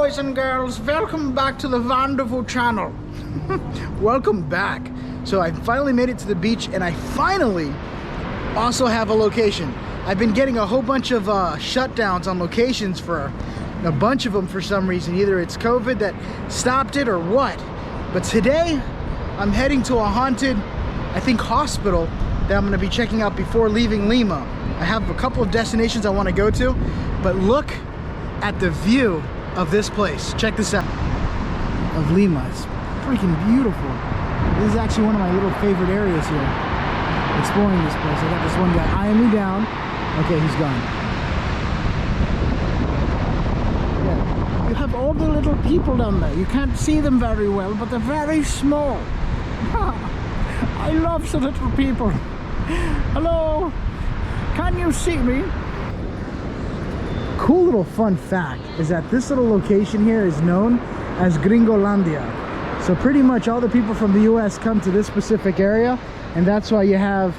boys and girls, welcome back to the wonderful channel. Welcome back. So I finally made it to the beach, and I finally also have a location. I've been getting a whole bunch of shutdowns on locations for a bunch of them for some reason. Either it's COVID that stopped it or what. But today I'm heading to a haunted, I think, hospital that I'm going to be checking out before leaving Lima. I have a couple of destinations I want to go to, but look at the view of this place. Check this out. Of Lima. It's freaking beautiful. This is actually one of my little favorite areas here. Exploring this place. I got this one guy eyeing me down. Okay, he's gone. Yeah. You have all the little people down there. You can't see them very well, but they're very small. I love the little people. Hello. Can you see me? Cool little fun fact is that this little location here is known as Gringolandia. So pretty much all the people from the US come to this specific area, and that's why you have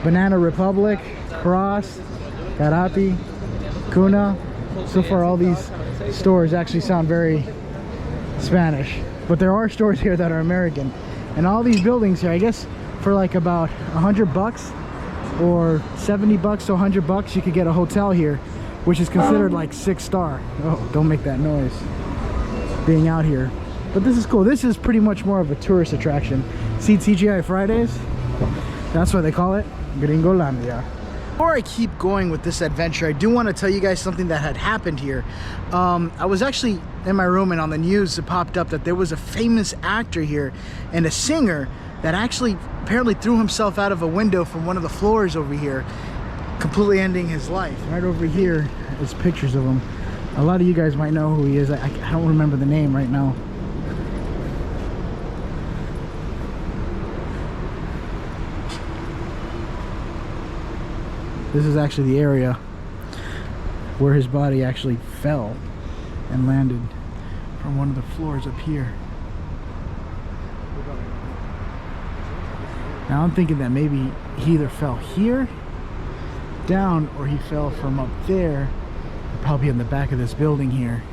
Banana Republic, Cross, Karapi, Kuna. So far all these stores actually sound very Spanish, but there are stores here that are American. And all these buildings here, I guess for like about $100 or $70 to $100, you could get a hotel here, which is considered like 6-star. Oh, don't make that noise being out here. But this is cool. This is pretty much more of a tourist attraction. See TGI Fridays? That's why they call it Gringolandia. Before I keep going with this adventure, I do want to tell you guys something that had happened here. I was actually in my room, and on the news it popped up that there was a famous actor here and a singer that actually apparently threw himself out of a window from one of the floors over here, completely ending his life. Right over here is pictures of him. A lot of you guys might know who he is. I don't remember the name right now. This is actually the area where his body actually fell and landed from one of the floors up here. Now I'm thinking that maybe he either fell here down or he fell from up there, probably in the back of this building here.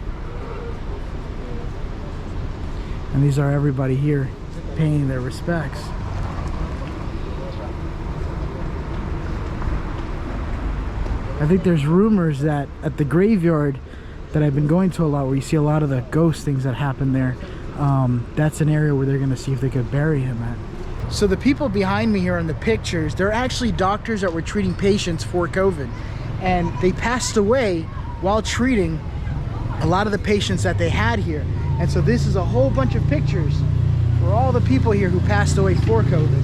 And these are everybody here paying their respects. I think there's rumors that at the graveyard that I've been going to a lot, where you see a lot of the ghost things that happen there, that's an area where they're going to see if they could bury him at. So the people behind me here in the pictures, they're actually doctors that were treating patients for COVID, and they passed away while treating a lot of the patients that they had here. And so this is a whole bunch of pictures for all the people here who passed away for COVID.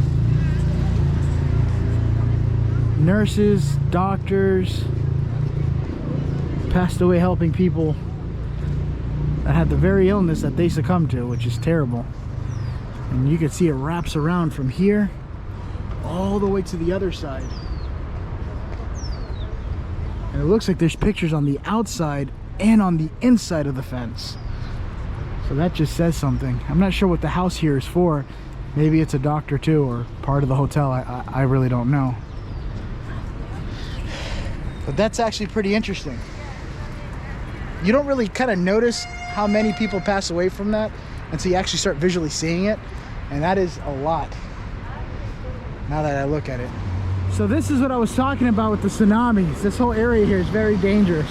Nurses, doctors passed away helping people that had the very illness that they succumbed to, which is terrible. And you can see it wraps around from here all the way to the other side. And it looks like there's pictures on the outside and on the inside of the fence. So that just says something. I'm not sure what the house here is for. Maybe it's a doctor too, or part of the hotel. I really don't know. But that's actually pretty interesting. You don't really kind of notice how many people pass away from that until you actually start visually seeing it. And that is a lot, now that I look at it. So this is what I was talking about with the tsunamis. This whole area here is very dangerous.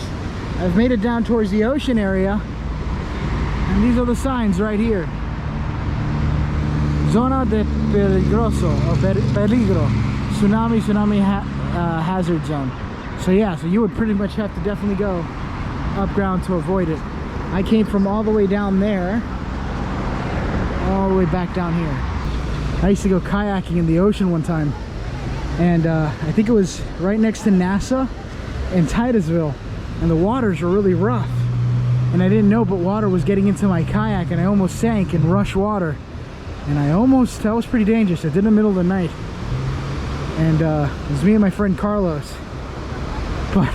I've made it down towards the ocean area, and these are the signs right here. Zona de peligroso, or peligro. Tsunami hazard zone. So yeah, so you would pretty much have to definitely go up ground to avoid it. I came from all the way down there, all the way back down here. I used to go kayaking in the ocean one time, and I think it was right next to NASA in Titusville, and the waters were really rough, and I didn't know, but water was getting into my kayak, and I almost sank in rush water, and that was pretty dangerous. I did it in the middle of the night, and it was me and my friend Carlos, but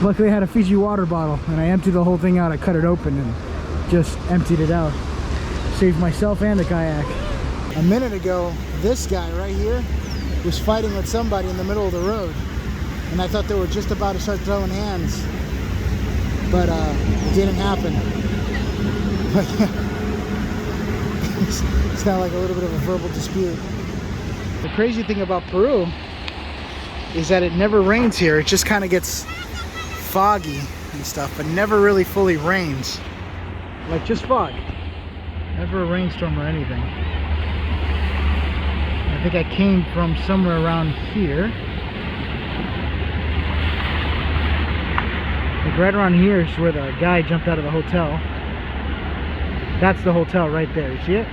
luckily I had a Fiji water bottle, and I emptied the whole thing out. I cut it open and just emptied it out. Saved myself and the kayak. A minute ago, this guy right here was fighting with somebody in the middle of the road, and I thought they were just about to start throwing hands, but it didn't happen. It's not like a little bit of a verbal dispute. The crazy thing about Peru is that it never rains here. It just kind of gets foggy and stuff, but never really fully rains. Like just fog. Never a rainstorm or anything. I think I came from somewhere around here. Like right around here is where the guy jumped out of the hotel. That's the hotel right there. You see it?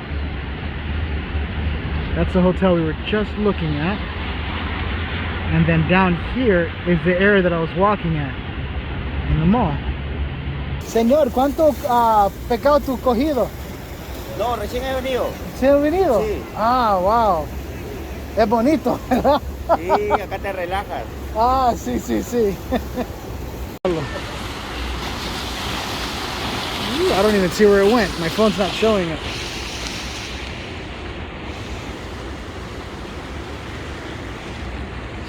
That's the hotel we were just looking at. And then down here is the area that I was walking at in the mall. Señor, ¿cuánto pescado tú cogido? No, recién he venido. ¿Sí has venido? Sí. Ah, wow. Es bonito, ¿verdad? Sí, acá te relajas. Ah, sí, sí, sí. I don't even see where it went. My phone's not showing it.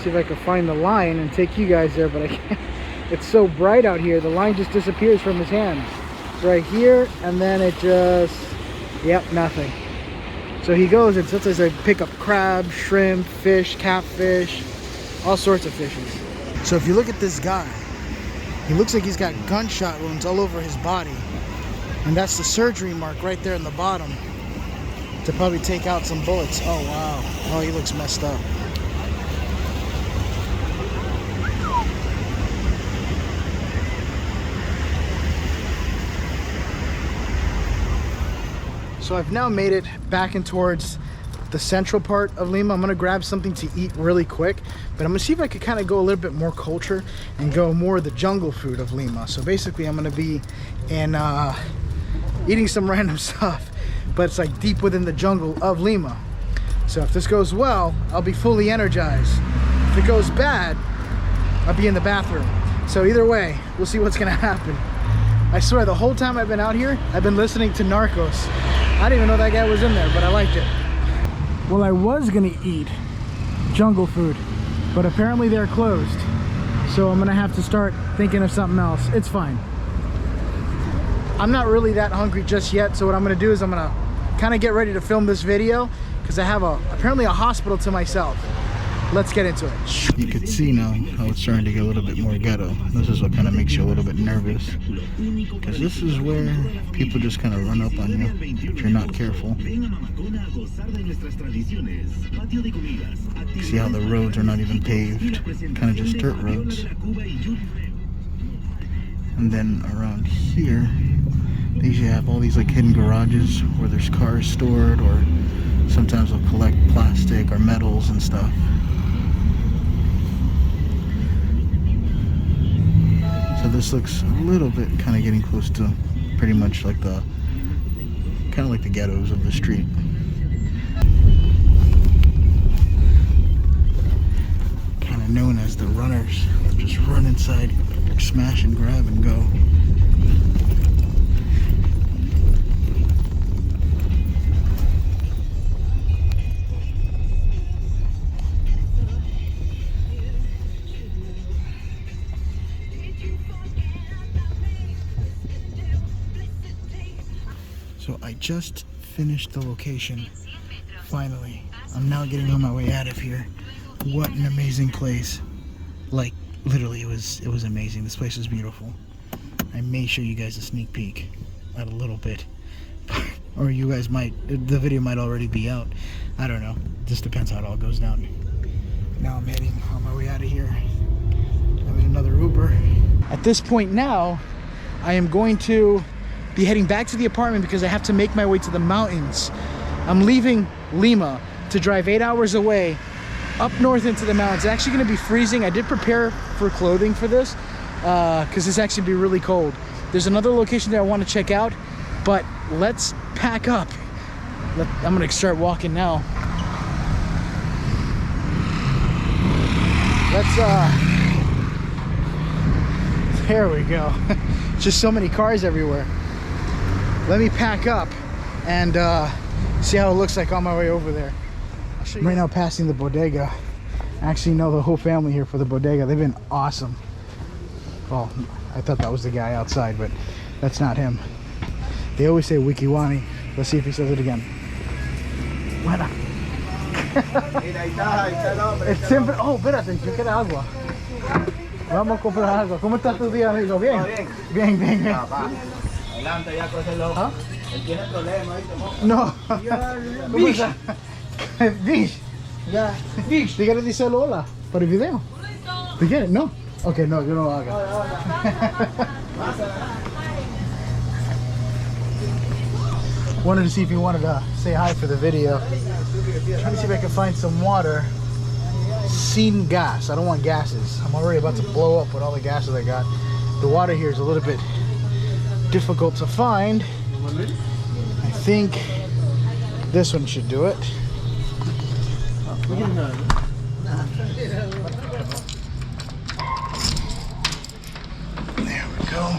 See if I can find the line and take you guys there, but I can't. It's so bright out here, the line just disappears from his hand. It's right here, and then it just, yep, nothing. So he goes, and sometimes I pick up crab, shrimp, fish, catfish, all sorts of fishes. So if you look at this guy, he looks like he's got gunshot wounds all over his body. And that's the surgery mark right there in the bottom to probably take out some bullets. Oh, wow. Oh, he looks messed up. So I've now made it back in towards the central part of Lima. I'm gonna grab something to eat really quick, but I'm gonna see if I could kind of go a little bit more culture and go more the jungle food of Lima. So basically I'm gonna be in eating some random stuff, but it's like deep within the jungle of Lima. So if this goes well, I'll be fully energized. If it goes bad, I'll be in the bathroom. So either way, we'll see what's gonna happen. I swear, the whole time I've been out here, I've been listening to Narcos. I didn't even know that guy was in there, but I liked it. Well, I was gonna eat jungle food, but apparently they're closed. So I'm gonna have to start thinking of something else. It's fine. I'm not really that hungry just yet, so what I'm gonna do is I'm gonna kind of get ready to film this video because I have apparently a hospital to myself. Let's get into it. You can see now how it's starting to get a little bit more ghetto. This is what kind of makes you a little bit nervous, because this is where people just kind of run up on you if you're not careful. See how the roads are not even paved, kind of just dirt roads. And then around here, they usually have all these like hidden garages where there's cars stored, or sometimes they'll collect plastic or metals and stuff. So this looks a little bit kind of getting close to pretty much like the ghettos of the street. Kind of known as the runners. Just run inside, smash and grab and go. So I just finished the location, finally. I'm now getting on my way out of here. What an amazing place. Like, literally, it was amazing. This place is beautiful. I may show you guys a sneak peek at a little bit. Or you guys might, the video might already be out. I don't know. Just depends how it all goes down. Now I'm heading on my way out of here. I'm in another Uber. At this point now, I am going to be heading back to the apartment because I have to make my way to the mountains. I'm leaving Lima to drive 8 hours away up north into the mountains. It's actually going to be freezing. I did prepare for clothing for this because it's actually be really cold. There's another location that I want to check out, but let's pack up. I'm going to start walking now. There we go. Just so many cars everywhere. Let me pack up and see how it looks like on my way over there. I'm right now passing the bodega. I actually know the whole family here for the bodega. They've been awesome. Well, I thought that was the guy outside, but that's not him. They always say Wikiwani. Let's see if he says it again. Buena. Es siempre... Oh, espérate, yo quiero agua. Vamos a comprar agua. ¿Cómo está tu día, amigo? ¿Bien? Bien, bien, bien. Adelante, ya cógelo. ¿Ah? Él tiene problemas, ¿viste? No. ¿Cómo está? Vish. Ya. Vish. ¿Te quieres decir hola para el video? ¿Te quieres? No. Ok, no, yo no lo hago. Wanted to see if you wanted to say hi for the video. Trying to see if I can find some water. Sin gas. I don't want gases. I'm already about to blow up with all the gases I got. The water here is a little bit difficult to find. I think this one should do it. There we go.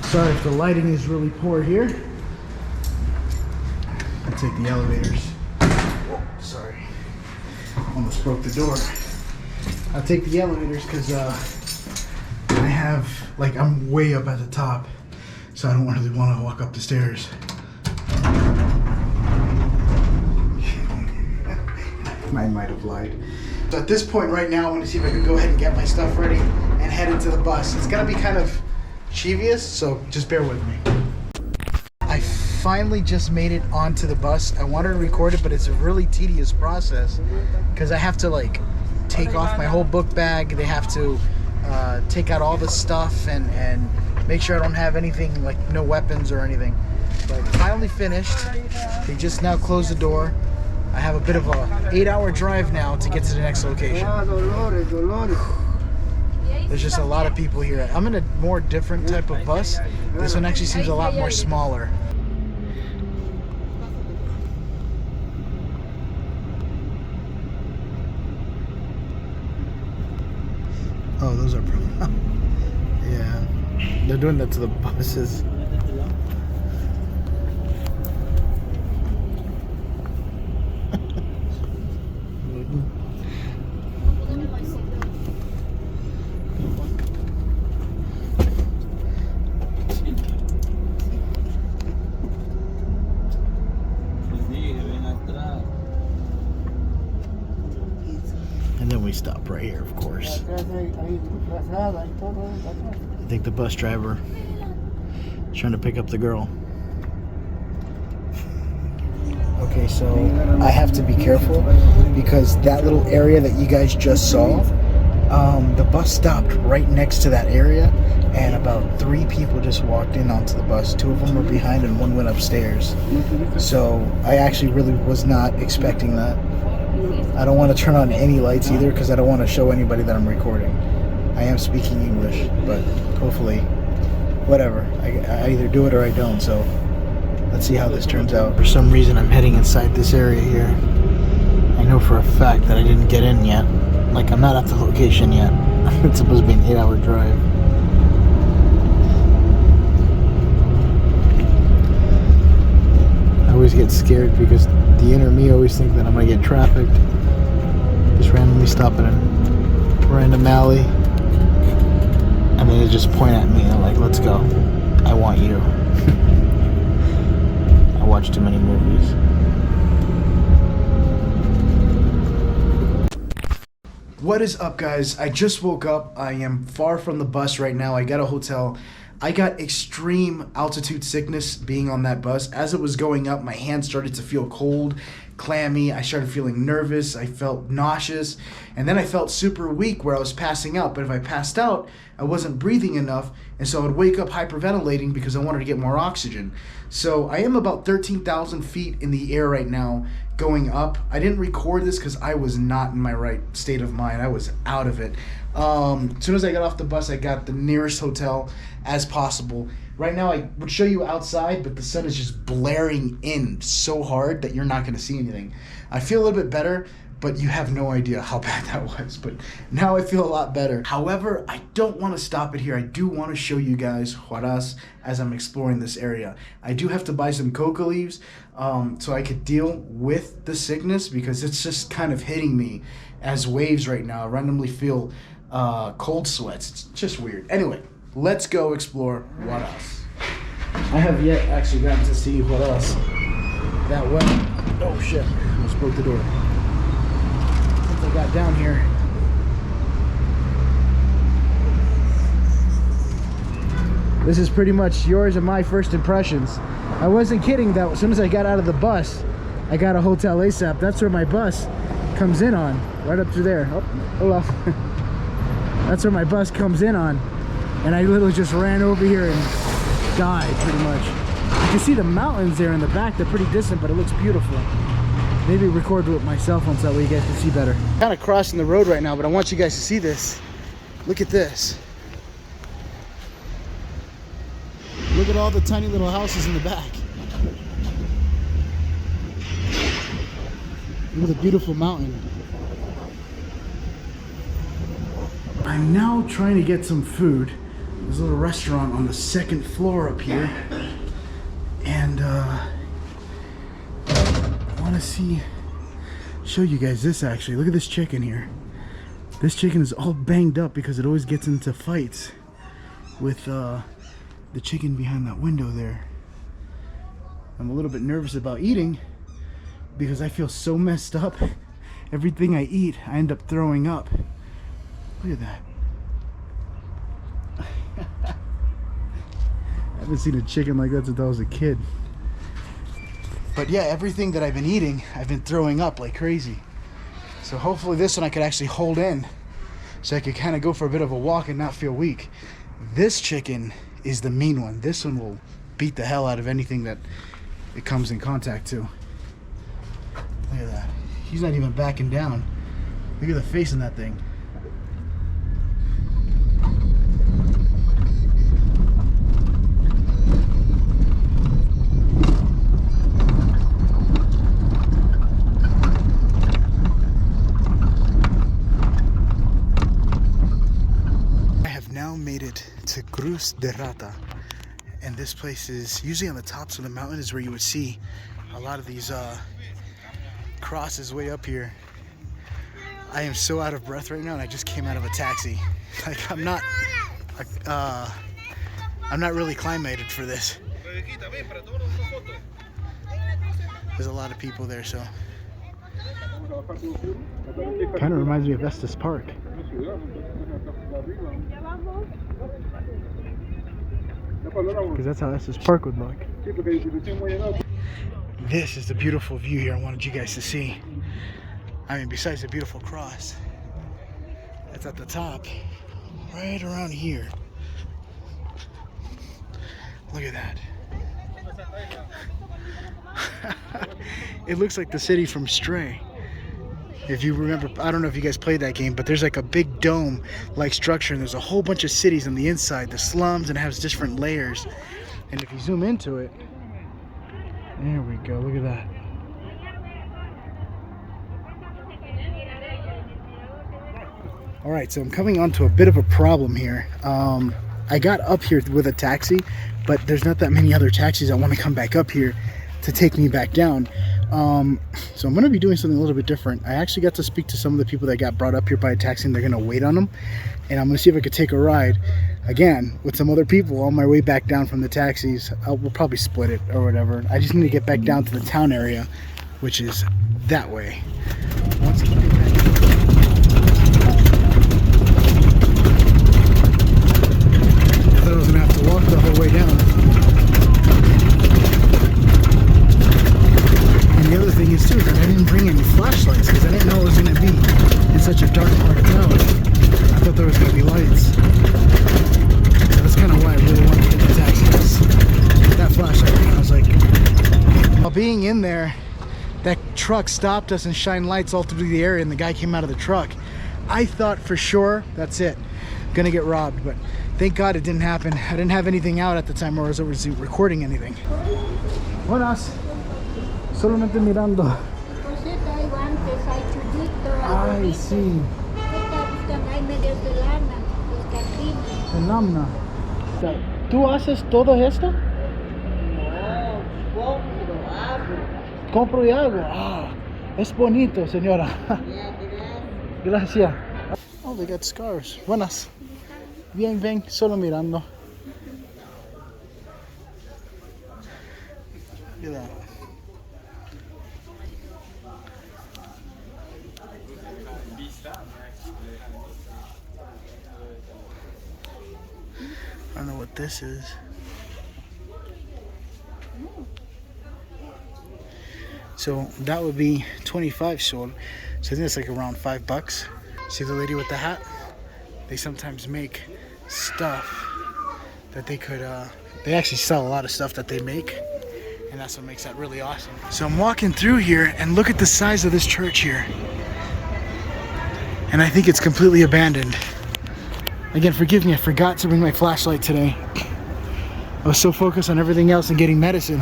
Sorry if the lighting is really poor here. I'll take the elevators. Oh, sorry. Almost broke the door. I'll take the elevators because I have, like, I'm way up at the top. So I don't really want to walk up the stairs. I might have lied. So at this point right now, I want to see if I can go ahead and get my stuff ready and head into the bus. It's gonna be kind of cheevious, so just bear with me. I finally just made it onto the bus. I wanted to record it, but it's a really tedious process because I have to like take off my whole book bag. They have to take out all the stuff and make sure I don't have anything, like no weapons or anything. But finally finished. They just now closed the door. I have a bit of a 8-hour drive now to get to the next location. There's just a lot of people here. I'm in a more different type of bus. This one actually seems a lot more smaller. Oh, those are yeah. They're doing that to the buses. And then we stop right here, of course. I think the bus driver is trying to pick up the girl. Okay, so I have to be careful because that little area that you guys just saw, the bus stopped right next to that area, and about 3 people just walked in onto the bus. 2 of them were behind and 1 went upstairs. So I actually really was not expecting that. I don't want to turn on any lights either because I don't want to show anybody that I'm recording. I am speaking English, but hopefully, whatever. I either do it or I don't, so let's see how this turns out. For some reason, I'm heading inside this area here. I know for a fact that I didn't get in yet. Like, I'm not at the location yet. It's supposed to be an 8-hour drive. I always get scared because the inner me always think that I'm gonna get trafficked. Just randomly stop at a random alley, and then they just point at me and they're like, "Let's go. I want you." I watch too many movies. What is up, guys? I just woke up. I am far from the bus right now. I got a hotel. I got extreme altitude sickness being on that bus. As it was going up, my hands started to feel cold, clammy. I started feeling nervous. I felt nauseous. And then I felt super weak where I was passing out. But if I passed out, I wasn't breathing enough. And so I would wake up hyperventilating because I wanted to get more oxygen. So I am about 13,000 feet in the air right now going up. I didn't record this because I was not in my right state of mind. I was out of it. As soon as I got off the bus, I got the nearest hotel as possible. Right now, I would show you outside, but the sun is just blaring in so hard that you're not going to see anything. I feel a little bit better, but you have no idea how bad that was. But now I feel a lot better. However, I don't want to stop it here. I do want to show you guys Juarez as I'm exploring this area. I do have to buy some coca leaves so I could deal with the sickness because it's just kind of hitting me. as waves right now. I randomly feel cold sweats. It's just weird. Anyway, let's go explore what else. I have yet actually gotten to see what else that well. Oh shit, I almost broke the door. Since I got down here, this is pretty much yours and my first impressions. I wasn't kidding that as soon as I got out of the bus, I got a hotel ASAP. That's where my bus comes in on, right up through there. Oh, hello. That's where my bus comes in on. And I literally just ran over here and died pretty much. You can see the mountains there in the back. They're pretty distant, but it looks beautiful. Maybe record with my cell phone so that way you guys can see better. I'm kind of crossing the road right now, but I want you guys to see this. Look at this. Look at all the tiny little houses in the back. Look at the beautiful mountain. I'm now trying to get some food. There's a little restaurant on the second floor up here. And I want to show you guys this actually. Look at this chicken here. This chicken is all banged up because it always gets into fights with the chicken behind that window there. I'm a little bit nervous about eating because I feel so messed up. Everything I eat, I end up throwing up. Look at that. I haven't seen a chicken like that since I was a kid. But yeah, everything that I've been eating, I've been throwing up like crazy. So hopefully this one I could actually hold in so I could kind of go for a bit of a walk and not feel weak. This chicken is the mean one. This one will beat the hell out of anything that it comes in contact to. Look at that. He's not even backing down. Look at the face in that thing. Made it to Cruz de Rata, and this place is usually on the tops of the mountain is where you would see a lot of these crosses way up here. I am so out of breath right now, and I just came out of a taxi. Like I'm not really climated for this. There's a lot of people there, so kind of reminds me of Estes Park. Because that's how Estes Park would look. This is the beautiful view here I wanted you guys to see. I mean, besides the beautiful cross that's at the top, right around here. Look at that. It looks like the city from Stray. If you remember, I don't know if you guys played that game, but there's like a big dome like structure, and there's a whole bunch of cities on the inside, the slums, and it has different layers. And if you zoom into it, there we go, look at that. All right, so I'm coming onto a bit of a problem here. I got up here with a taxi, but there's not that many other taxis that want to come back up here to take me back down. So I'm going to be doing something a little bit different. I actually got to speak to some of the people that got brought up here by a taxi, and they're going to wait on them. And I'm going to see if I could take a ride again with some other people on my way back down from the taxis. We'll probably split it or whatever. I just need to get back down to the town area, which is that way. Once I get back, I thought I was going to have to walk the whole way down. The other thing is too that I didn't bring any flashlights because I didn't know it was going to be in such a dark part of town. I thought there was going to be lights. So that's kind of why I really wanted to get the taxi. That flashlight, and I was like, while being in there, that truck stopped us and shined lights all through the area, and the guy came out of the truck. I thought for sure that's it, gonna get robbed, but thank God it didn't happen. I didn't have anything out at the time, or I was over recording anything. Buenas. Solamente mirando. Ay, sí. El Lamna. ¿Tú haces todo esto? No, compro, hago. Compro y hago. Ah, es bonito, señora. Gracias. Oh, they got scarves. Buenas. Bien, ven, solo mirando. Look at that. I don't know what this is. So that would be 25 sol. So I think it's like around $5. See the lady with the hat? They sometimes make stuff that they could, they actually sell a lot of stuff that they make. And that's what makes that really awesome. So I'm walking through here and look at the size of this church here. And I think it's completely abandoned. Again, forgive me, I forgot to bring my flashlight today. I was so focused on everything else and getting medicine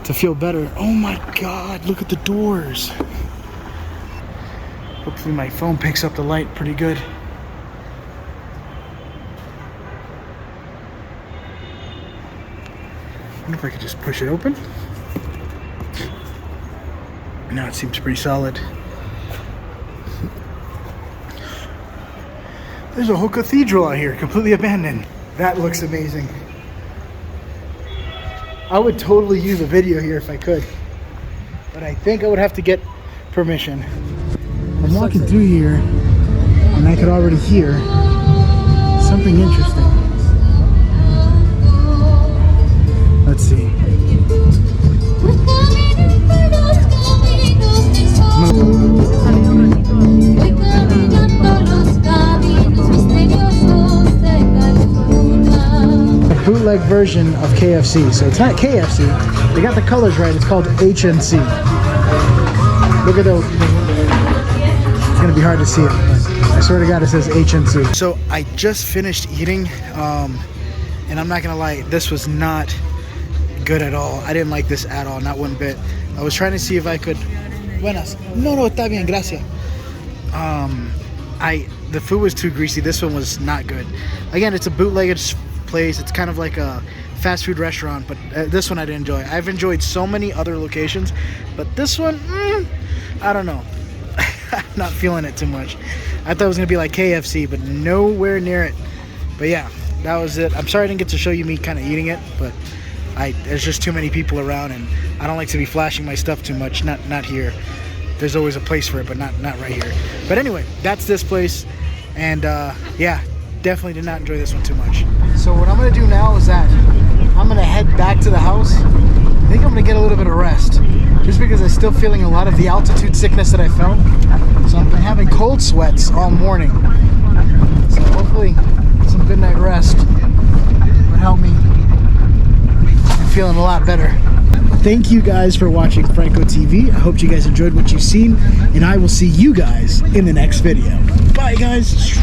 to feel better. Oh my God, look at the doors. Hopefully my phone picks up the light pretty good. I wonder if I could just push it open. No, it seems pretty solid. There's a whole cathedral out here, completely abandoned. That looks amazing. I would totally use a video here if I could, but I think I would have to get permission. I'm walking through here and I could already hear something interesting. Let's see. Bootleg version of KFC. So it's not KFC. They got the colors right. It's called HNC. Look at those. It's gonna be hard to see it, but I swear to God it says HNC. So I just finished eating, and I'm not gonna lie, this was not good at all. I didn't like this at all, not one bit. I was trying to see if I could. Buenas. No, está bien, gracias. The food was too greasy. This one was not good. Again, it's a bootlegged place. It's kind of like a fast food restaurant, but this one I didn't enjoy. I've enjoyed so many other locations, but this one, I don't know. I'm not feeling it too much. I thought it was gonna be like KFC, but nowhere near it. But yeah, that was it. I'm sorry I didn't get to show you me kind of eating it, but there's just too many people around, and I don't like to be flashing my stuff too much. Not here. There's always a place for it, but not right here. But anyway, that's this place, and yeah, definitely did not enjoy this one too much. So what I'm gonna do now is that I'm gonna head back to the house. I think I'm gonna get a little bit of rest, just because I'm still feeling a lot of the altitude sickness that I felt. So I've been having cold sweats all morning. So hopefully some good night rest would help me. I'm feeling a lot better. Thank you guys for watching Franko TV. I hope you guys enjoyed what you've seen, and I will see you guys in the next video. Bye guys.